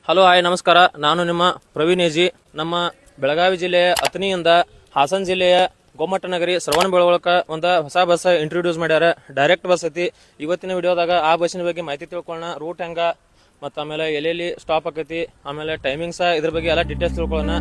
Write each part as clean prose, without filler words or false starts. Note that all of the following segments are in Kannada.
ಹಲೋ ಹಾಯ್ ನಮಸ್ಕಾರ. ನಾನು ನಿಮ್ಮ ಪ್ರವೀಣ್ ಎಜಿ. ನಮ್ಮ ಬೆಳಗಾವಿ ಜಿಲ್ಲೆಯ ಅತನಿಯಿಂದ ಹಾಸನ ಜಿಲ್ಲೆಯ ಗೊಮ್ಮಟನಗರಿ ಶ್ರವಣಬೆಳಗೊಳಕ್ಕೆ ಒಂದು ಹೊಸ ಬಸ್ ಇಂಟ್ರೊಡ್ಯೂಸ್ ಮಾಡ್ಯಾರ. ಡೈರೆಕ್ಟ್ ಬಸ್ ಐತಿ. ಇವತ್ತಿನ ವಿಡಿಯೋದಾಗ ಆ ಬಸ್ಸಿನ ಬಗ್ಗೆ ಮಾಹಿತಿ ತಿಳ್ಕೊಳ್ಳೋಣ. ರೂಟ್ ಹೆಂಗ ಮತ್ತು ಆಮೇಲೆ ಎಲ್ಲೆಲ್ಲಿ ಸ್ಟಾಪ್ ಆಕೈತಿ, ಆಮೇಲೆ ಟೈಮಿಂಗ್ಸ, ಇದ್ರ ಬಗ್ಗೆ ಎಲ್ಲ ಡೀಟೇಲ್ಸ್ ತಿಳ್ಕೊಳ್ಳೋಣ.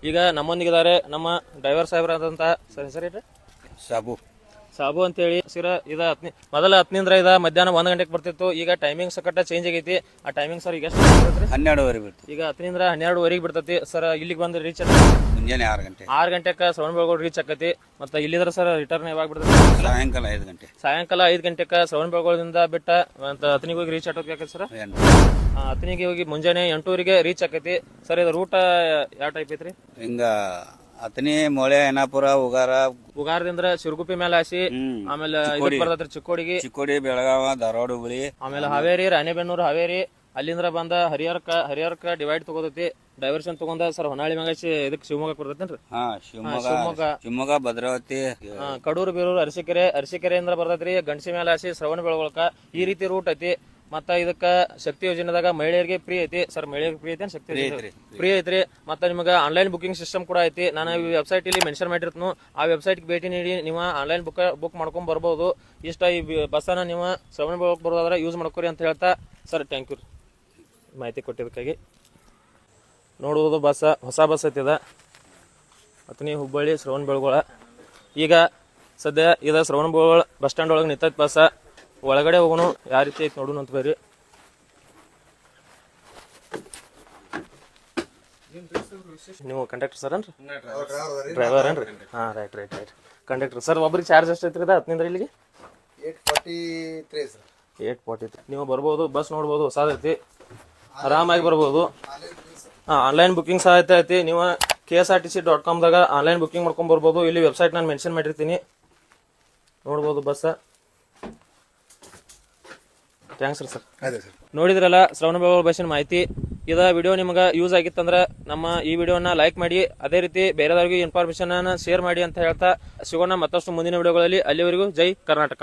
ಈಗ ನಮ್ಮೊಂದಿಗಿದ್ದಾರೆ ನಮ್ಮ ಡ್ರೈವರ್ ಸಾಹೇಬ್ರಾದಂತ ಸರಿ ಸಾಬು ಅಂತೇಳಿ. ಮೊದಲ 10 ಮಧ್ಯಾಹ್ನ 1 ಗಂಟೆಗೆ ಬರ್ತಿತ್ತು. ಈಗ ಟೈಮಿಂಗ್ ಸಕಟ್ಟ ಚೇಂಜ್ ಆಗೈತಿ. ಆ ಟೈಮಿಂಗ್ ಸರ್ ಈಗ ಎಷ್ಟು ಬರ್ತೈತ್ರಿ? 12:30 ಬಿಡ್ತೀವಿ. ಈಗ 10 12:30 ಬಿಡ್ತೈತಿ ಸರ್. ಇಲ್ಲಿಗೆ ಬಂದು ರೀಚ್ ಮುಂಜಾನೆ 6 ಗಂಟೆಗೆ ಶ್ರವಣಬೆಳಗೊಳ ರೀಚ್ ಆಕತಿ. ಮತ್ತೆ ಇಲ್ಲಿದ್ರ ಸರ್ ರಿಟರ್ನ್ ಯಾವಾಗ ಬಿಡ್ತೈತಿ? ಸಾಯಂಕಾಲ 5 ಗಂಟೆಗೆ ಶ್ರವಣಬೆಳಗೊಳದಿಂದ ಬಿಟ್ಟ ಅತನಿಗೆ ಹೋಗಿ ರೀಚ್ ಆಟೋಕೆ ಸರ್. ಅತನಿಗೆ ಹೋಗಿ ಮುಂಜಾನೆ 8:00 ರೀಚ್ ಆಕತಿ ಸರ್. ಇದು ರೂಟ್ ಯಾವ ಟೈಪ್ ಐತ್ರಿ? ಹಿಂಗ ಅತನಿ ಮೊಳೆ ಏನಾಪುರ ಉಗಾರದಿಂದ ಸಿರುಗುಪ್ಪಿ ಮೇಲೆ ಹಾಸಿ, ಆಮೇಲೆ ಬರ್ತೈತ್ರಿ ಚಿಕ್ಕೋಡಿ ಬೆಳಗಾವ ಧಾರವಾಡ ಹುಬ್ಳಿ, ಆಮೇಲೆ ಹಾವೇರಿ ರಾಣೆಬೆನ್ನೂರು ಹಾವೇರಿ. ಅಲ್ಲಿಂದ್ರ ಬಂದ ಹರಿಹರಕ್ಕ ಡಿವೈಡ್ ತಗೋತೈತಿ. ಡೈವರ್ಷನ್ ತಗೊಂಡ ಸರ್ ಹೊನ್ನಾಳಿ ಮ್ಯಾಗ ಇದಕ್ಕೆ ಶಿವಮೊಗ್ಗಕ್ಕೆ ಬರ್ತೈತೇನ್ರಿ? ಶಿವಮೊಗ್ಗ ಭದ್ರಾವತಿ, ಕಡೂರು ಬೀರೂರು ಅರಸೀಕೆರೆಯಿಂದ ಬರ್ತೈತ್ರಿ. ಗಂಡಸಿ ಮೇಲೆ ಹಾಸಿ ಶ್ರವಣಬೆಳಗೊಳಕ ಈ ರೀತಿ ರೂಟ್ ಐತಿ. ಮತ್ತ ಇದಕ್ಕ ಶಕ್ತಿ ಯೋಜನೆದಾಗ ಮಹಿಳೆಯರಿಗೆ ಫ್ರೀ ಐತಿ ಸರ್. ಮಹಿಳೆಯರಿಗೆ ಫ್ರೀ ಐತಿ, ಶಕ್ತಿ ಫ್ರೀ ಐತ್ರಿ. ಮತ್ತ ನಿಮಗೆ ಆನ್ಲೈನ್ ಬುಕಿಂಗ್ ಸಿಸ್ಟಮ್ ಕೂಡ ಐತಿ. ನಾನು ಈ ವೆಬ್ಸೈಟ್ ಇಲ್ಲಿ ಮೆನ್ಷನ್ ಮಾಡಿರ್ತನು. ಆ ವೆಬ್ಸೈಟ್ ಭೇಟಿ ನೀಡಿ ನೀವು ಆನ್ಲೈನ್ ಬುಕ್ ಮಾಡ್ಕೊಂಡ್ ಬರ್ಬೋದು. ಇಷ್ಟ ಈ ಬಸ್ಸನ್ನ ನೀವು ಶ್ರವಣಬೆಳಗೊಳಕ್ಕೆ ಬರೋದಾದ್ರೆ ಯೂಸ್ ಮಾಡ್ಕೊರಿ ಅಂತ ಹೇಳ್ತಾ ಸರ್ ಥ್ಯಾಂಕ್ ಯು ಮಾಹಿತಿ ಕೊಟ್ಟಿದ್ದಕ್ಕಾಗಿ. ನೋಡುವುದು ಹೊಸ ಬಸ್ ಐತಿದ ಅತನಿ ಹುಬ್ಬಳ್ಳಿ ಶ್ರವಣಬೆಳಗೊಳ. ಈಗ ಸದ್ಯ ಇದ ಶ್ರವಣಬೆಳಗೊಳ ಬಸ್ ಸ್ಟ್ಯಾಂಡ್ ಒಳಗೆ ನಿಂತೈತಿ ಬಸ್. ಒಳಗಡೆ ಹೋಗೋಣ ಯಾವ ರೀತಿ ಐತಿ ನೋಡೋಣ ಅಂತ ಬರ್ರಿ. ನೀವು ಕಂಡಕ್ಟರ್ ಸರ್ ಏನ್ರಿ? ಡ್ರೈವರ್ ಏನ್ರಿ? ಹಾಂ ರೈಟ್ ಕಂಡಕ್ಟರ್ ಸರ್. ಒಬ್ರಿಗೆ ಚಾರ್ಜ್ ಎಷ್ಟು ಐತ್ರಿ? 10 ಇಲ್ಲಿಗೆ 843. ನೀವು ಬರ್ಬೋದು, ಬಸ್ ನೋಡ್ಬೋದು, ಹೊಸದೈತಿ, ಆರಾಮಾಗಿ ಬರ್ಬೋದು. ಆನ್ಲೈನ್ ಬುಕಿಂಗ್ ಸಹ ಐತಿ. ನೀವು KSRTC.com ದಾಗ ಆನ್ಲೈನ್ ಬುಕಿಂಗ್ ಮಾಡ್ಕೊಂಡ್ ಬರ್ಬೋದು. ಇಲ್ಲಿ ವೆಬ್ಸೈಟ್ ನಾನು ಮೆನ್ಷನ್ ಮಾಡಿರ್ತೀನಿ, ನೋಡ್ಬೋದು ಬಸ್. ಥ್ಯಾಂಕ್ಸ್ ರೀ ಸರ್. ನೋಡಿದ್ರಲ್ಲ ಶ್ರವಣಬೆಳಗೊಳ ಬಸ್ಸಿನ ಮಾಹಿತಿ. ಇದ ವಿಡಿಯೋ ನಿಮ್ಗೆ ಯೂಸ್ ಆಗಿತ್ತಂದ್ರೆ ನಮ್ಮ ಈ ವಿಡಿಯೋನ ಲೈಕ್ ಮಾಡಿ, ಅದೇ ರೀತಿ ಬೇರೆದವ್ರಿಗೆ ಇನ್ಫಾರ್ಮೇಶನ್ ಶೇರ್ ಮಾಡಿ ಅಂತ ಹೇಳ್ತಾ ಸಿಗೋಣ ಮತ್ತಷ್ಟು ಮುಂದಿನ ವಿಡಿಯೋಗಳಲ್ಲಿ. ಅಲ್ಲಿವರೆಗೂ ಜೈ ಕರ್ನಾಟಕ.